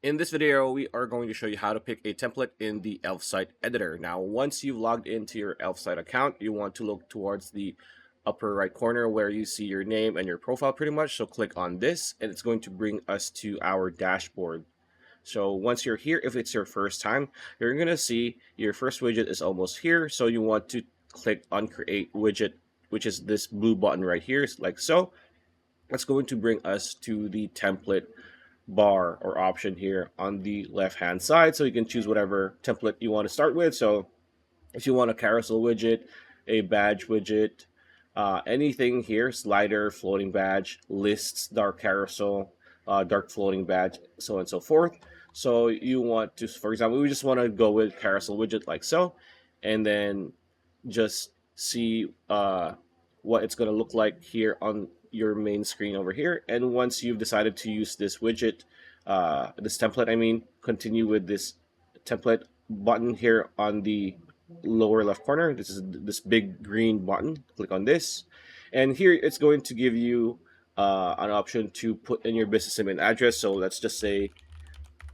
In this video, we are going to show you how to pick a template in the Elfsight Editor. Now, once you've logged into your Elfsight account, you want to look towards the upper right corner where you see your name and your profile pretty much. So click on this and it's going to bring us to our dashboard. So once you're here, if it's your first time, you're going to see your first widget is almost here. So you want to click on Create Widget, which is this blue button right here, like so. That's going to bring us to the template bar or option here on the left hand side, so you can choose whatever template you want to start with. So if you want a carousel widget, a badge widget, anything here, slider, floating badge, lists, dark carousel, dark floating badge, so on and so forth. So you want to, for example, we just want to go with carousel widget like so, and then just see what it's going to look like here on your main screen over here. And once you've decided to use this widget, this template, I mean, continue with this template button here on the lower left corner. This is this big green button. Click on this, and here it's going to give you an option to put in your business name and address. So let's just say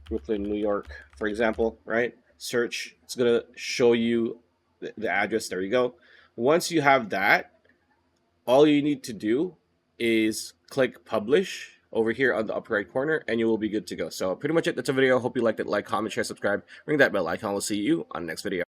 Brooklyn, New York, for example, right? Search. It's gonna show you the address. There you go. Once you have that, all you need to do is click publish over here on the upper right corner and you will be good to go. So pretty much it. That's a video. Hope you liked it. Like, comment, share, subscribe, ring that bell icon. We'll see you on the next video.